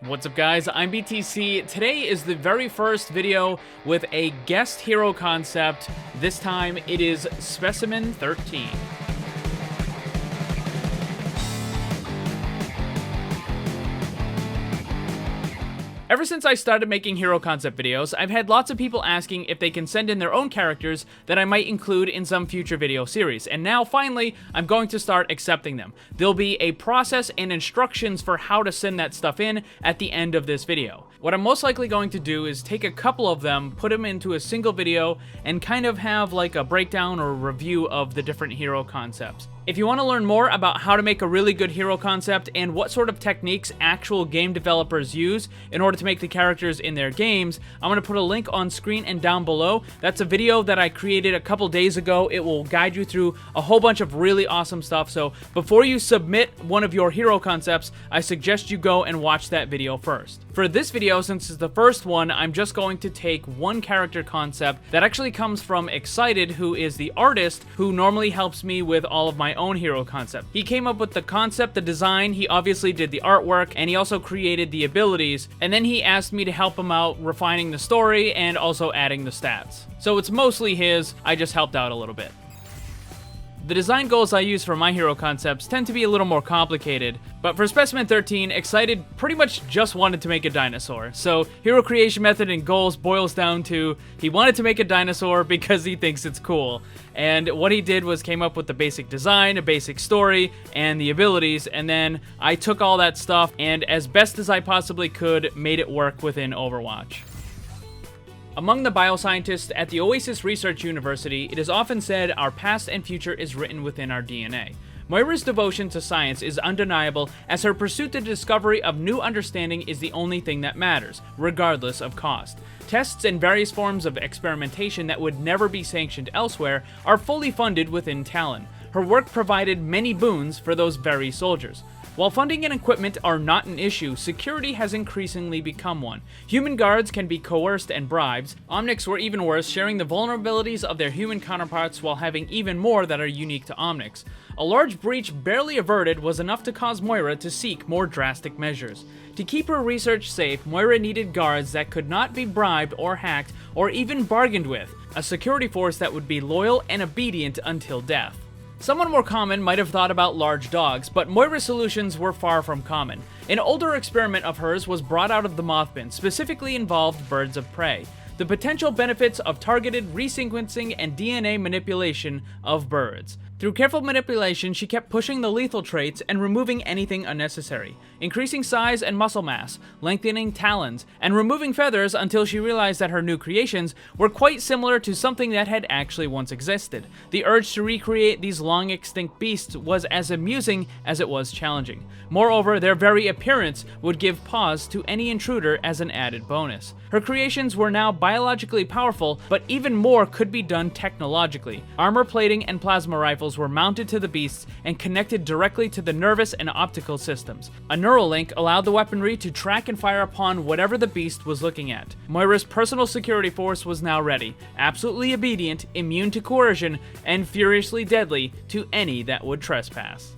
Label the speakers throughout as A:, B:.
A: What's up guys, I'm BTC. Today is the very first video with a guest hero concept. This time it is Specimen 13. Ever since I started making hero concept videos, I've had lots of people asking if they can send in their own characters that I might include in some future video series, and now finally I'm going to start accepting them. There'll be a process and instructions for how to send that stuff in at the end of this video. What I'm most likely going to do is take a couple of them, put them into a single video, and kind of have like a breakdown or review of the different hero concepts. If you want to learn more about how to make a really good hero concept and what sort of techniques actual game developers use in order to make the characters in their games, I'm going to put a link on screen and down below. That's a video that I created a couple days ago. It will guide you through a whole bunch of really awesome stuff. So before you submit one of your hero concepts, I suggest you go and watch that video first. For this video, since it's the first one, I'm just going to take one character concept that actually comes from X-SEIDE-T, who is the artist who normally helps me with all of my own hero concept. He came up with the concept, the design, he obviously did the artwork, and he also created the abilities, and then he asked me to help him out refining the story and also adding the stats. So it's mostly his, I just helped out a little bit. The design goals I use for my hero concepts tend to be a little more complicated, but for Specimen 13, X-SEIDE-T pretty much just wanted to make a dinosaur. So hero creation method and goals boils down to he wanted to make a dinosaur because he thinks it's cool. And what he did was came up with the basic design, a basic story, and the abilities, and then I took all that stuff and as best as I possibly could made it work within Overwatch. Among the bioscientists at the Oasis Research University, it is often said our past and future is written within our DNA. Moira's devotion to science is undeniable, as her pursuit to discovery of new understanding is the only thing that matters, regardless of cost. Tests and various forms of experimentation that would never be sanctioned elsewhere are fully funded within Talon. Her work provided many boons for those very soldiers. While funding and equipment are not an issue, security has increasingly become one. Human guards can be coerced and bribed. Omnics were even worse, sharing the vulnerabilities of their human counterparts while having even more that are unique to Omnics. A large breach barely averted was enough to cause Moira to seek more drastic measures. To keep her research safe, Moira needed guards that could not be bribed or hacked or even bargained with, a security force that would be loyal and obedient until death. Someone more common might have thought about large dogs, but Moira's solutions were far from common. An older experiment of hers was brought out of the Mothbin, specifically involved birds of prey. The potential benefits of targeted resequencing and DNA manipulation of birds. Through careful manipulation, she kept pushing the lethal traits and removing anything unnecessary, increasing size and muscle mass, lengthening talons, and removing feathers until she realized that her new creations were quite similar to something that had actually once existed. The urge to recreate these long-extinct beasts was as amusing as it was challenging. Moreover, their very appearance would give pause to any intruder as an added bonus. Her creations were now biologically powerful, but even more could be done technologically. Armor plating and plasma rifles were mounted to the beasts and connected directly to the nervous and optical systems. A neural link allowed the weaponry to track and fire upon whatever the beast was looking at. Moira's personal security force was now ready, absolutely obedient, immune to coercion, and furiously deadly to any that would trespass.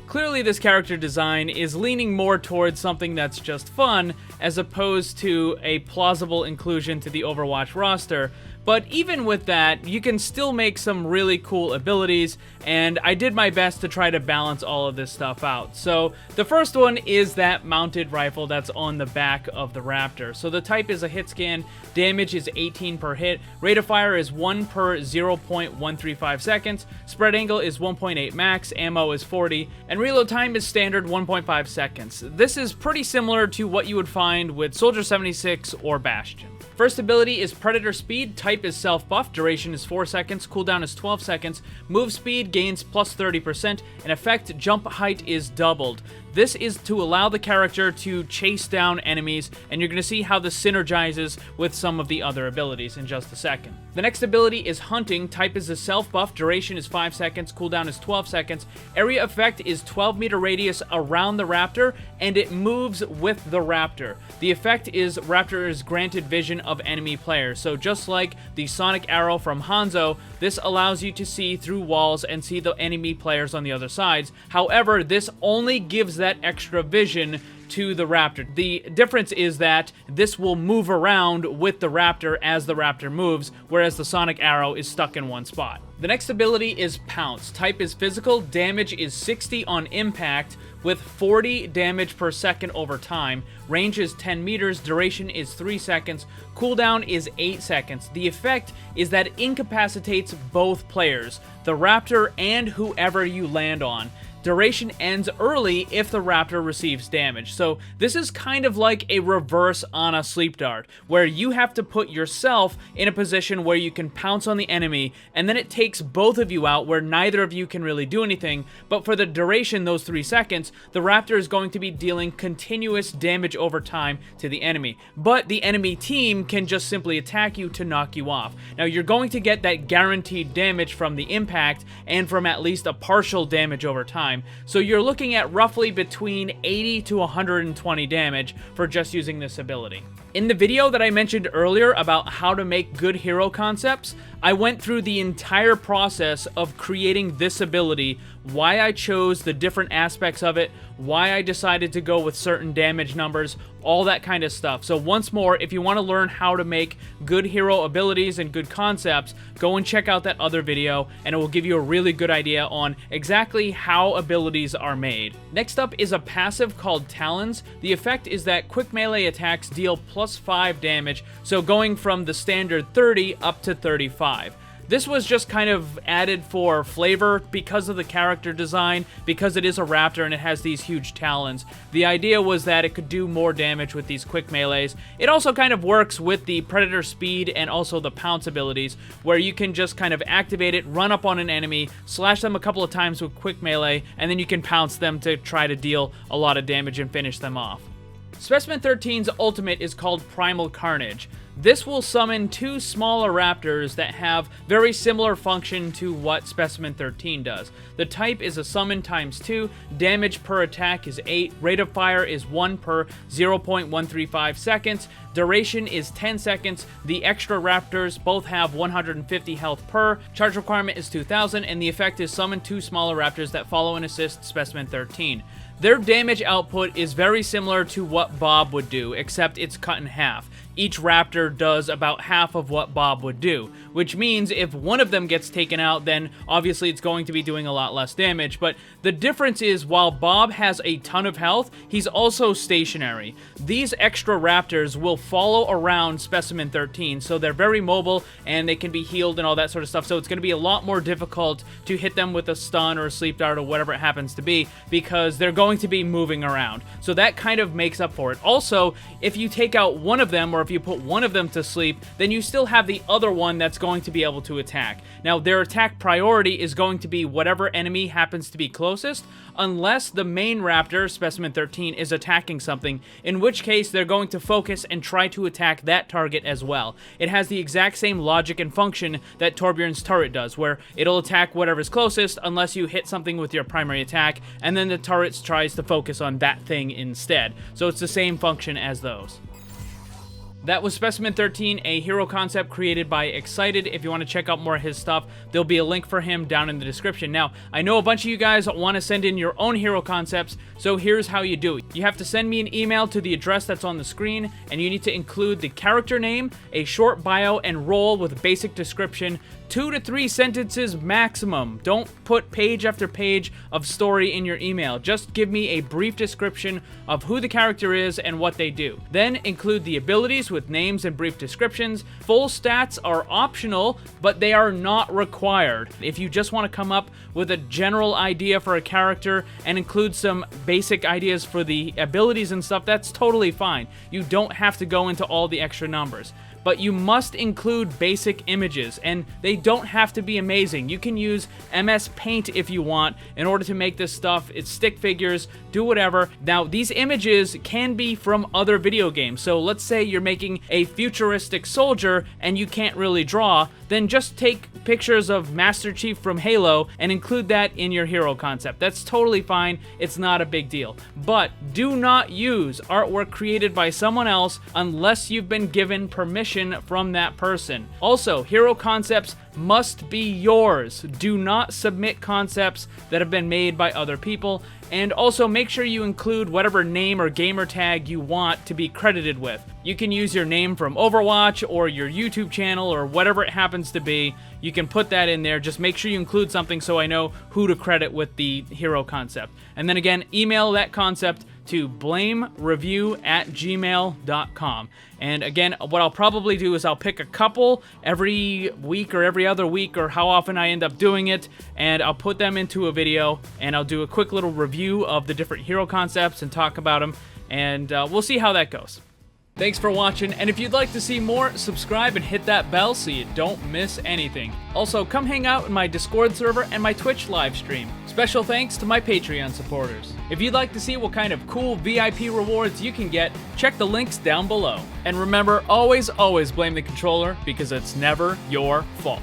A: Clearly, this character design is leaning more towards something that's just fun, as opposed to a plausible inclusion to the Overwatch roster. But even with that, you can still make some really cool abilities, and I did my best to try to balance all of this stuff out. So the first one is that mounted rifle that's on the back of the Raptor. So the type is a hit scan, damage is 18 per hit, rate of fire is 1 per 0.135 seconds, spread angle is 1.8 max, ammo is 40, and reload time is standard 1.5 seconds. This is pretty similar to what you would find with Soldier 76 or Bastion. First ability is Predator Speed, type is self-buff, duration is 4 seconds, cooldown is 12 seconds, move speed gains plus 30%, and effect jump height is doubled. This is to allow the character to chase down enemies, and you're going to see how this synergizes with some of the other abilities in just a second. The next ability is Hunting, type is a self-buff, duration is 5 seconds, cooldown is 12 seconds, area effect is 12 meter radius around the Raptor, and it moves with the Raptor. The effect is Raptor is granted vision of enemy players, so just like the Sonic Arrow from Hanzo, this allows you to see through walls and see the enemy players on the other sides. However, this only gives that extra vision to the Raptor. The difference is that this will move around with the Raptor as the Raptor moves, whereas the Sonic Arrow is stuck in one spot. The next ability is Pounce. Type is physical, damage is 60 on impact, with 40 damage per second over time. Range is 10 meters, duration is 3 seconds, cooldown is 8 seconds. The effect is that it incapacitates both players, the Raptor and whoever you land on. Duration ends early if the Raptor receives damage. So this is kind of like a reverse on a sleep dart, where you have to put yourself in a position where you can pounce on the enemy, and then it takes both of you out where neither of you can really do anything. But for the duration, those 3 seconds, the Raptor is going to be dealing continuous damage over time to the enemy. But the enemy team can just simply attack you to knock you off. Now you're going to get that guaranteed damage from the impact and from at least a partial damage over time. So you're looking at roughly between 80 to 120 damage for just using this ability. In the video that I mentioned earlier about how to make good hero concepts, I went through the entire process of creating this ability, why I chose the different aspects of it, why I decided to go with certain damage numbers, all that kind of stuff. So once more, if you want to learn how to make good hero abilities and good concepts, go and check out that other video, and it will give you a really good idea on exactly how abilities are made. Next up is a passive called Talons. The effect is that quick melee attacks deal +5 damage, so going from the standard 30 up to 35. This was just kind of added for flavor because of the character design, because it is a raptor and it has these huge talons. The idea was that it could do more damage with these quick melees. It also kind of works with the Predator Speed and also the Pounce abilities, where you can just kind of activate it, run up on an enemy, slash them a couple of times with quick melee, and then you can pounce them to try to deal a lot of damage and finish them off. Specimen 13's ultimate is called Primal Carnage. This will summon 2 smaller raptors that have very similar function to what Specimen 13 does. The type is a summon ×2, damage per attack is 8, rate of fire is 1 per 0.135 seconds, duration is 10 seconds, the extra raptors both have 150 health per, charge requirement is 2000, and the effect is summon 2 smaller raptors that follow and assist Specimen 13. Their damage output is very similar to what Bob would do, except it's cut in half. Each raptor does about half of what Bob would do, which means if one of them gets taken out, then obviously it's going to be doing a lot less damage. But the difference is, while Bob has a ton of health, he's also stationary. These extra raptors will follow around Specimen 13, so they're very mobile and they can be healed and all that sort of stuff. So it's going to be a lot more difficult to hit them with a stun or a sleep dart or whatever it happens to be, because they're going to be moving around. So that kind of makes up for it. Also, if you take out one of them, or if you put one of them to sleep, then you still have the other one that's going to be able to attack. Now, their attack priority is going to be whatever enemy happens to be closest, unless the main raptor, Specimen 13, is attacking something, in which case they're going to focus and try to attack that target as well. It has the exact same logic and function that Torbjorn's turret does, where it'll attack whatever's closest unless you hit something with your primary attack, and then the turret tries to focus on that thing instead. So it's the same function as those. That was Specimen 13, a hero concept created by X-SEIDE-T. If you want to check out more of his stuff, there'll be a link for him down in the description. Now, I know a bunch of you guys want to send in your own hero concepts, so here's how you do it. You have to send me an email to the address that's on the screen, and you need to include the character name, a short bio, and role with a basic description. 2 to 3 sentences maximum. Don't put page after page of story in your email. Just give me a brief description of who the character is and what they do. Then include the abilities with names and brief descriptions. Full stats are optional, but they are not required. If you just want to come up with a general idea for a character and include some basic ideas for the abilities and stuff, that's totally fine. You don't have to go into all the extra numbers. But you must include basic images, and they don't have to be amazing. You can use MS Paint if you want in order to make this stuff. It's stick figures, do whatever. Now, these images can be from other video games. So let's say you're making a futuristic soldier and you can't really draw, then just take pictures of Master Chief from Halo and include that in your hero concept. That's totally fine. It's not a big deal. But do not use artwork created by someone else unless you've been given permission permission from that person. Also, hero concepts must be yours. Do not submit concepts that have been made by other people. And also make sure you include whatever name or gamer tag you want to be credited with. You can use your name from Overwatch or your YouTube channel or whatever it happens to be. You can put that in there. Just make sure you include something so I know who to credit with the hero concept. And then again, email that concept to blamereview@gmail.com. And again, what I'll probably do is I'll pick a couple every week or every other week or how often I end up doing it, and I'll put them into a video, and I'll do a quick little review of the different hero concepts and talk about them, and we'll see how that goes. Thanks for watching, and if you'd like to see more, subscribe and hit that bell so you don't miss anything. Also, come hang out in my Discord server and my Twitch live stream. Special thanks to my Patreon supporters. If you'd like to see what kind of cool VIP rewards you can get, check the links down below. And remember, always blame the controller because it's never your fault.